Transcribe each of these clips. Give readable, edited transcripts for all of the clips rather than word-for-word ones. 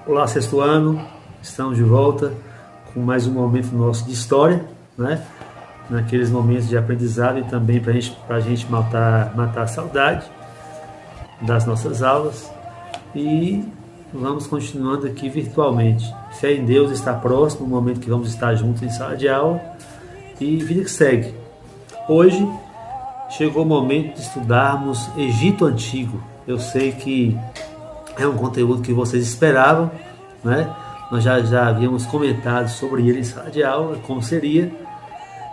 Olá, sexto ano, estamos de volta com mais um momento nosso de história, né? Naqueles momentos de aprendizado e também para a gente matar a saudade das nossas aulas. E vamos continuando aqui virtualmente. Fé em Deus está próximo, o momento que vamos estar juntos em sala de aula e vida que segue. Hoje chegou o momento de estudarmos Egito Antigo. Eu sei que é um conteúdo que vocês esperavam, né? Nós já havíamos comentado sobre ele em sala de aula, como seria.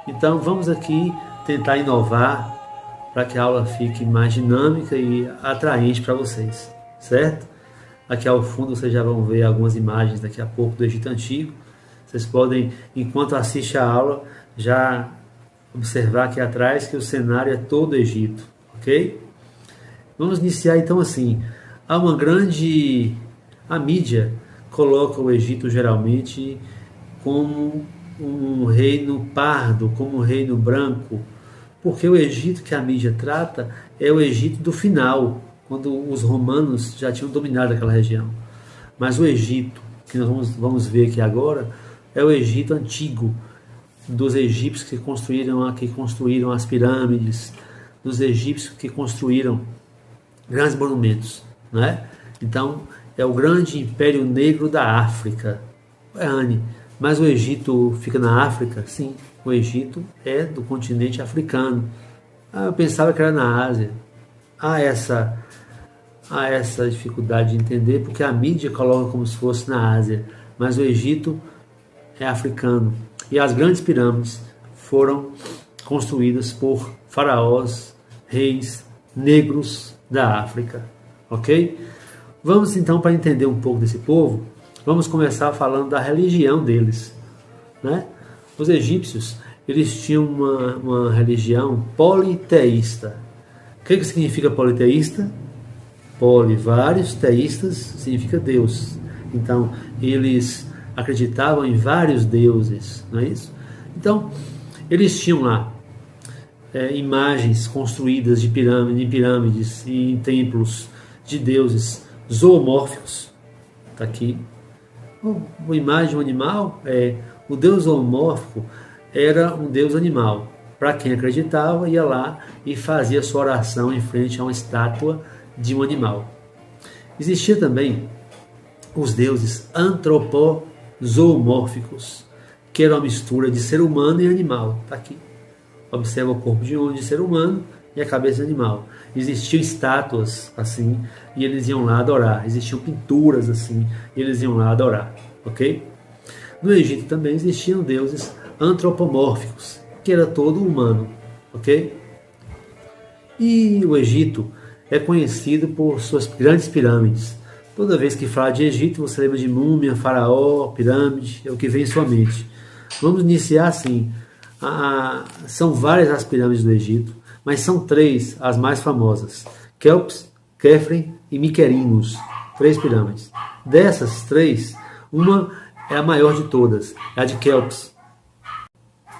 Então vamos aqui tentar inovar para que a aula fique mais dinâmica e atraente para vocês, certo? Aqui ao fundo vocês já vão ver algumas imagens daqui a pouco do Egito Antigo. Vocês podem, enquanto assiste a aula, já observar aqui atrás que o cenário é todo o Egito, ok? Vamos iniciar então assim. A mídia coloca o Egito geralmente como um reino pardo, como um reino branco, porque o Egito que a mídia trata é o Egito do final, quando os romanos já tinham dominado aquela região. Mas o Egito, que nós vamos ver aqui agora, é o Egito antigo, dos egípcios que construíram as pirâmides, dos egípcios que construíram grandes monumentos, né? Então, é o grande império negro da África. Anne, mas o Egito fica na África? Sim, o Egito é do continente africano. Eu pensava que era na Ásia. Há essa dificuldade de entender, porque a mídia coloca como se fosse na Ásia, mas o Egito é africano. E as grandes pirâmides foram construídas por faraós, reis negros da África, ok? Vamos então, para entender um pouco desse povo, vamos começar falando da religião deles, né? Os egípcios, eles tinham uma religião politeísta. O que significa politeísta? Poli, vários, teístas significa Deus. Então, eles acreditavam em vários deuses, não é isso? Então, eles tinham lá imagens construídas em pirâmides e em templos de deuses zoomórficos. Está aqui. Uma imagem de um animal, o deus zoomórfico era um deus animal. Para quem acreditava, ia lá e fazia sua oração em frente a uma estátua de um animal. Existia também os deuses antropozoomórficos, que era uma mistura de ser humano e animal. Está aqui. Observa o corpo de ser humano e a cabeça de animal. Existiam estátuas assim e eles iam lá adorar. Existiam pinturas assim e eles iam lá adorar. Ok? No Egito também existiam deuses antropomórficos, que era todo humano. Ok? E o Egito é conhecido por suas grandes pirâmides. Toda vez que fala de Egito, você lembra de múmia, faraó, pirâmide, é o que vem em sua mente. Vamos iniciar assim. São várias as pirâmides do Egito, mas são três as mais famosas: Kelps, Khafre e Mycerinus. Três pirâmides. Dessas três, uma é a maior de todas, é a de Kelps.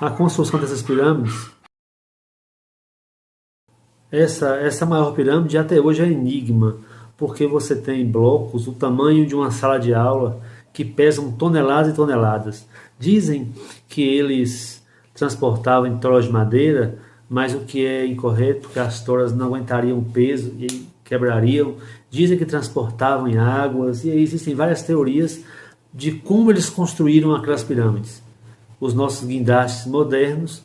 A construção dessas pirâmides, essa maior pirâmide até hoje é enigma, porque você tem blocos do tamanho de uma sala de aula que pesam toneladas e toneladas. Dizem que eles transportavam em toras de madeira, mas o que é incorreto, porque as toras não aguentariam o peso e quebrariam. Dizem que transportavam em águas, e existem várias teorias de como eles construíram aquelas pirâmides. Os nossos guindastes modernos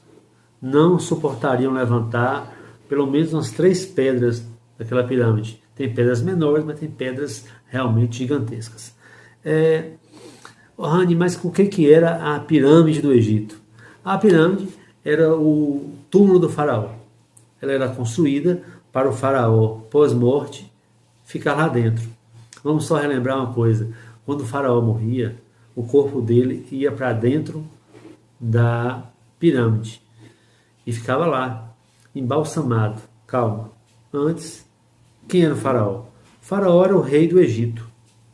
não suportariam levantar pelo menos umas 3 pedras daquela pirâmide. Tem pedras menores, mas tem pedras realmente gigantescas. Rani, mas o que era a pirâmide do Egito? A pirâmide era o túmulo do faraó. Ela era construída para o faraó, pós-morte, ficar lá dentro. Vamos só relembrar uma coisa. Quando o faraó morria, o corpo dele ia para dentro da pirâmide e ficava lá, embalsamado. Calma. Antes, quem era o faraó? O faraó era o rei do Egito,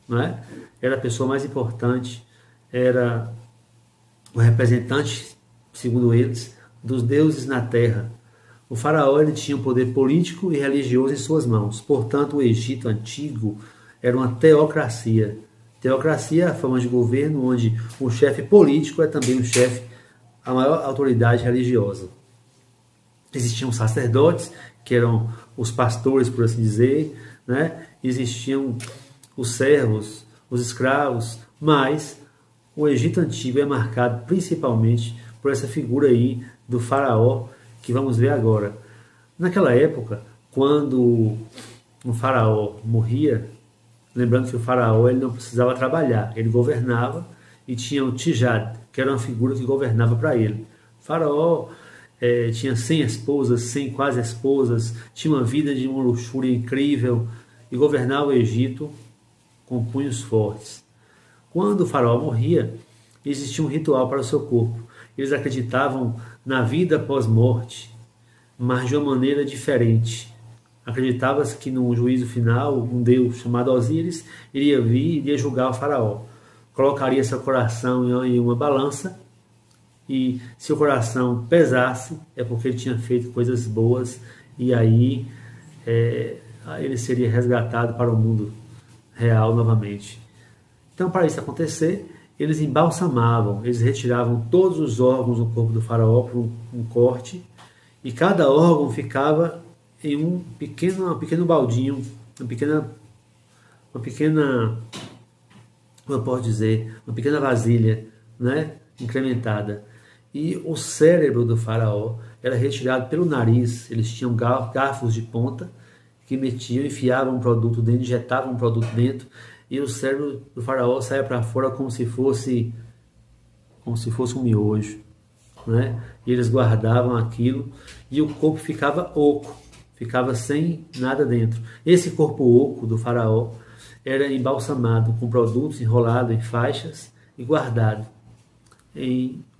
não é? Era a pessoa mais importante, era o representante, segundo eles, dos deuses na terra. O faraó ele tinha um poder político e religioso em suas mãos. Portanto, o Egito antigo era uma teocracia. Teocracia é a forma de governo onde o chefe político é também a maior autoridade religiosa. Existiam sacerdotes, que eram os pastores, por assim dizer, né? Existiam os servos, os escravos, mas o Egito Antigo é marcado principalmente por essa figura aí do faraó, que vamos ver agora. Naquela época, quando um faraó morria, lembrando que o faraó ele não precisava trabalhar, ele governava e tinha o Tijad, que era uma figura que governava para ele. O faraó tinha 100 esposas, 100 quase esposas, tinha uma vida de uma luxúria incrível e governava o Egito com punhos fortes. Quando o faraó morria, existia um ritual para o seu corpo. Eles acreditavam na vida pós-morte, mas de uma maneira diferente. Acreditava-se que no juízo final, um deus chamado Osíris iria vir e iria julgar o faraó. Colocaria seu coração em uma balança e se o coração pesasse, é porque ele tinha feito coisas boas e aí ele seria resgatado para o mundo real novamente. Então, para isso acontecer, eles embalsamavam, eles retiravam todos os órgãos do corpo do faraó por um corte e cada órgão ficava em um pequeno baldinho, uma pequena, como eu posso dizer, uma pequena vasilha, né, incrementada. E o cérebro do faraó era retirado pelo nariz, eles tinham garfos de ponta que metiam, enfiavam um produto dentro, injetavam um produto dentro, e o cérebro do faraó saia para fora como se fosse um miojo, né? E eles guardavam aquilo e o corpo ficava oco, ficava sem nada dentro. Esse corpo oco do faraó era embalsamado com produtos enrolado em faixas e guardado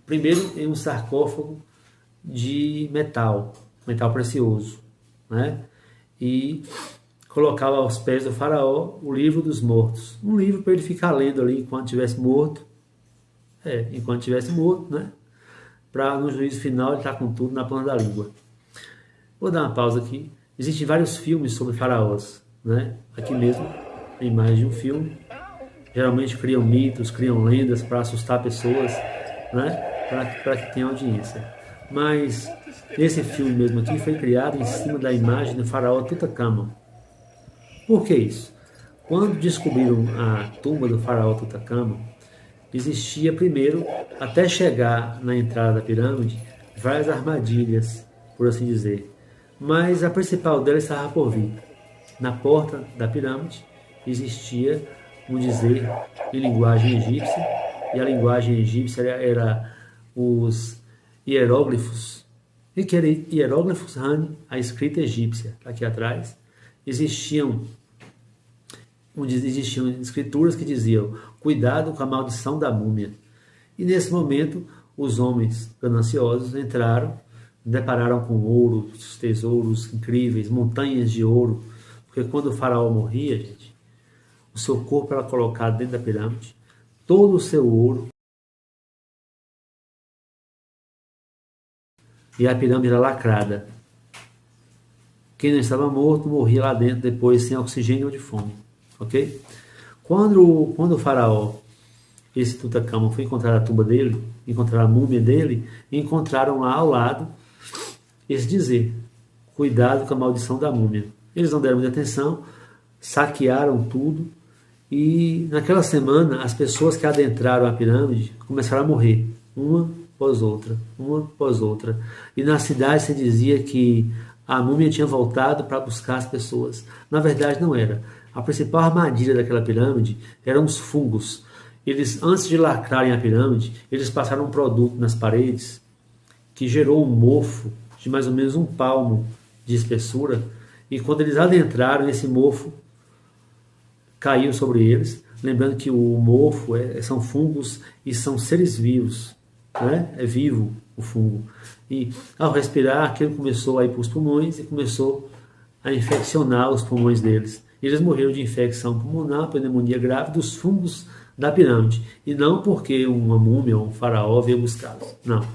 primeiro em um sarcófago de metal precioso, né? E colocava aos pés do faraó o livro dos mortos, um livro para ele ficar lendo ali enquanto estivesse morto, né? Para no juízo final ele estar com tudo na ponta da língua. Vou dar uma pausa aqui. Existem vários filmes sobre faraós, né? Aqui mesmo tem mais de um filme. Geralmente criam mitos, criam lendas para assustar pessoas, né? Para que tenha audiência. Mas esse filme mesmo aqui foi criado em cima da imagem do faraó Tutankhamon. Por que isso? Quando descobriram a tumba do faraó Tutankhamon, existia primeiro, até chegar na entrada da pirâmide, várias armadilhas, por assim dizer. Mas a principal delas estava por vir. Na porta da pirâmide existia um dizer em linguagem egípcia, e a linguagem egípcia era os hieróglifos. E que era hieróglifos Han, a escrita egípcia, aqui atrás. Existiam escrituras que diziam: cuidado com a maldição da múmia. E nesse momento, os homens gananciosos entraram, depararam com ouro, tesouros incríveis, montanhas de ouro, porque quando o faraó morria, gente, o seu corpo era colocado dentro da pirâmide, todo o seu ouro, e a pirâmide era lacrada. Quem não estava morto morria lá dentro depois sem oxigênio ou de fome. Ok? Quando o faraó, esse Tutankhamon, foi encontrar a tumba dele, encontrar a múmia dele, encontraram lá ao lado esse dizer: cuidado com a maldição da múmia. Eles não deram muita atenção, saquearam tudo e naquela semana as pessoas que adentraram a pirâmide começaram a morrer, uma após outra. E na cidade se dizia que a múmia tinha voltado para buscar as pessoas. Na verdade não era. A principal armadilha daquela pirâmide eram os fungos. Eles, antes de lacrarem a pirâmide, eles passaram um produto nas paredes que gerou um mofo de mais ou menos 1 palmo de espessura, e quando eles adentraram, esse mofo caiu sobre eles, lembrando que o mofo são fungos e são seres vivos, né? É vivo o fungo. E ao respirar, aquilo começou a ir para os pulmões e começou a infeccionar os pulmões deles. Eles morreram de infecção pulmonar, pneumonia grave dos fungos da pirâmide, e não porque uma múmia ou um faraó veio buscá-los. Não.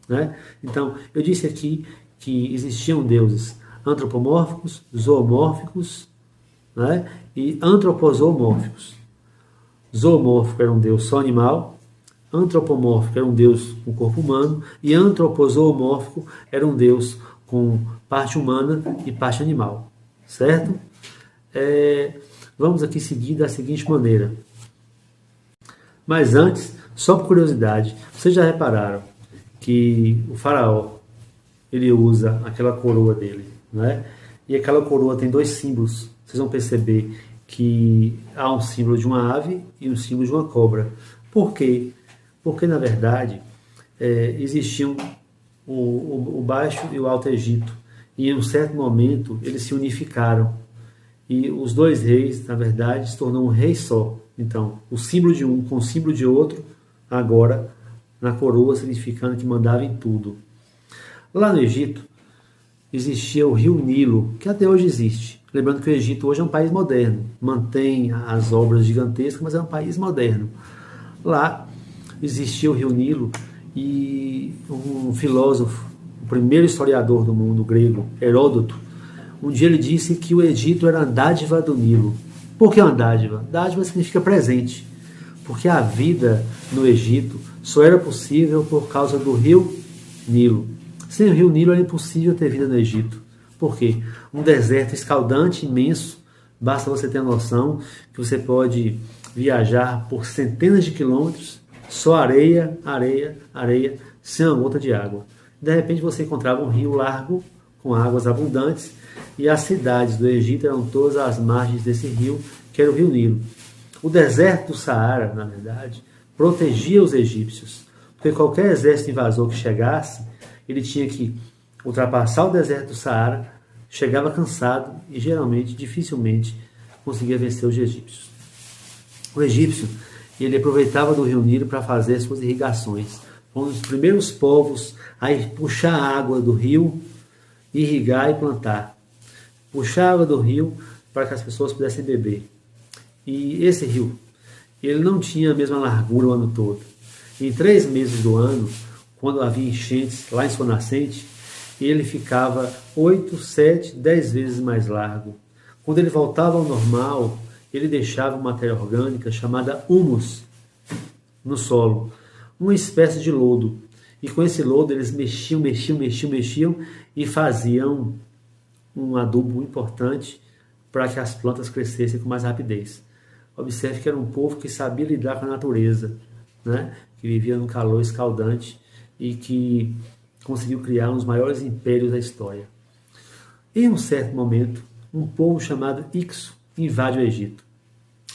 Né? Então, eu disse aqui que existiam deuses antropomórficos, zoomórficos, né? E antropozoomórficos. Zoomórfico era um deus só animal, antropomórfico era um deus com corpo humano, e antropozoomórfico era um deus com parte humana e parte animal, certo? Vamos aqui seguir da seguinte maneira. Mas antes, só por curiosidade, vocês já repararam que o faraó, ele usa aquela coroa dele, né? E aquela coroa tem dois símbolos. Vocês vão perceber que há um símbolo de uma ave e um símbolo de uma cobra. Por quê? Porque, na verdade, existiam o Baixo e o Alto Egito. E em um certo momento, eles se unificaram. E os dois reis, na verdade, se tornou um rei só. Então, o símbolo de um com o símbolo de outro, agora, na coroa, significando que mandava em tudo. Lá no Egito, existia o rio Nilo, que até hoje existe. Lembrando que o Egito hoje é um país moderno, mantém as obras gigantescas, mas é um país moderno. Lá existia o rio Nilo e um filósofo, o primeiro historiador do mundo grego, Heródoto, um dia ele disse que o Egito era a dádiva do Nilo. Por que uma dádiva? Dádiva significa presente, porque a vida no Egito só era possível por causa do rio Nilo. Sem o rio Nilo era impossível ter vida no Egito. Por quê? Um deserto escaldante, imenso. Basta você ter a noção que você pode viajar por centenas de quilômetros, só areia, areia, areia, sem uma gota de água. De repente você encontrava um rio largo, com águas abundantes, e as cidades do Egito eram todas às margens desse rio, que era o rio Nilo. O deserto do Saara, na verdade, protegia os egípcios, porque qualquer exército invasor que chegasse, ele tinha que ultrapassar o deserto do Saara, chegava cansado e geralmente, dificilmente, conseguia vencer os egípcios. O egípcio, ele aproveitava do rio Nilo para fazer suas irrigações. Foi um dos primeiros povos a puxar a água do rio, irrigar e plantar. Puxava do rio para que as pessoas pudessem beber. E esse rio, ele não tinha a mesma largura o ano todo. Em 3 meses do ano, quando havia enchentes lá em sua nascente, ele ficava 8, 7, 10 vezes mais largo. Quando ele voltava ao normal, ele deixava uma matéria orgânica chamada humus no solo, uma espécie de lodo. E com esse lodo eles mexiam e faziam um adubo importante para que as plantas crescessem com mais rapidez. Observe que era um povo que sabia lidar com a natureza, né? Que vivia num calor escaldante e que conseguiu criar um dos maiores impérios da história. Em um certo momento, um povo chamado Ixo invade o Egito.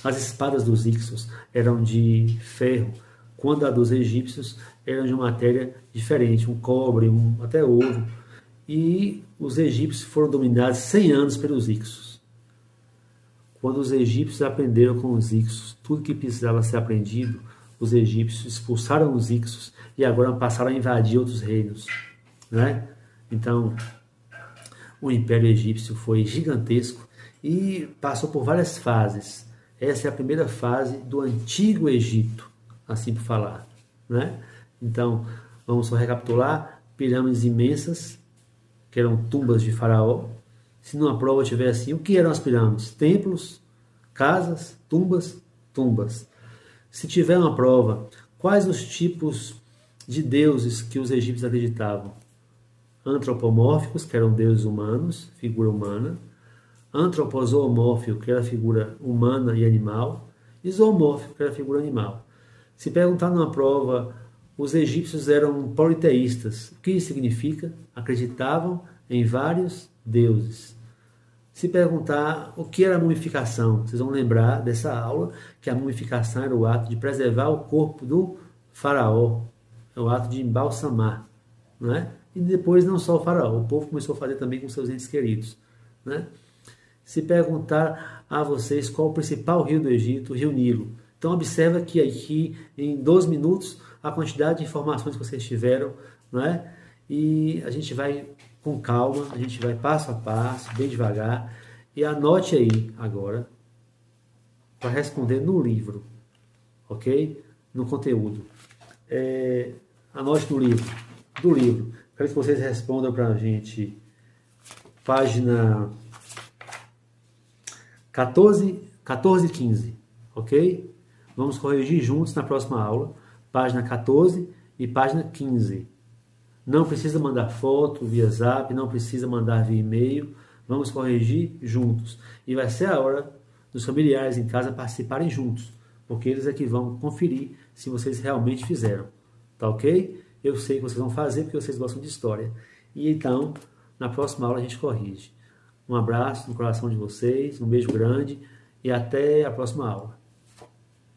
As espadas dos Ixos eram de ferro, quando a dos egípcios eram de uma matéria diferente, um cobre, até ouro. E os egípcios foram dominados 100 anos pelos Ixos. Quando os egípcios aprenderam com os Ixos tudo que precisava ser aprendido, os egípcios expulsaram os Ixos e agora passaram a invadir outros reinos, né? Então, o Império Egípcio foi gigantesco e passou por várias fases. Essa é a primeira fase do Antigo Egito, assim por falar, né? Então, vamos só recapitular: pirâmides imensas, que eram tumbas de faraó. Se numa prova tiver assim, o que eram as pirâmides? Templos, casas, tumbas, tumbas. Se tiver uma prova, quais os tipos de deuses que os egípcios acreditavam? Antropomórficos, que eram deuses humanos, figura humana. Antropozoomórfico, que era figura humana e animal. E zoomórfico, que era figura animal. Se perguntar numa prova, os egípcios eram politeístas. O que isso significa? Acreditavam em vários deuses. Se perguntar o que era a mumificação, vocês vão lembrar dessa aula, que a mumificação era o ato de preservar o corpo do faraó, é o ato de embalsamar, né? E depois não só o faraó, o povo começou a fazer também com seus entes queridos, né? Se perguntar a vocês qual o principal rio do Egito, o rio Nilo. Então observa que aqui em 12 minutos a quantidade de informações que vocês tiveram, né? E a gente vai com calma, a gente vai passo a passo, bem devagar, e anote aí agora para responder no livro, ok? No conteúdo. Anote no livro, do livro. Quero que vocês respondam para a gente, página 14 e 15, ok? Vamos corrigir juntos na próxima aula, página 14 e página 15. Não precisa mandar foto via zap, não precisa mandar via e-mail. Vamos corrigir juntos. E vai ser a hora dos familiares em casa participarem juntos, porque eles é que vão conferir se vocês realmente fizeram. Tá ok? Eu sei que vocês vão fazer porque vocês gostam de história. E então, na próxima aula a gente corrige. Um abraço no coração de vocês, um beijo grande e até a próxima aula.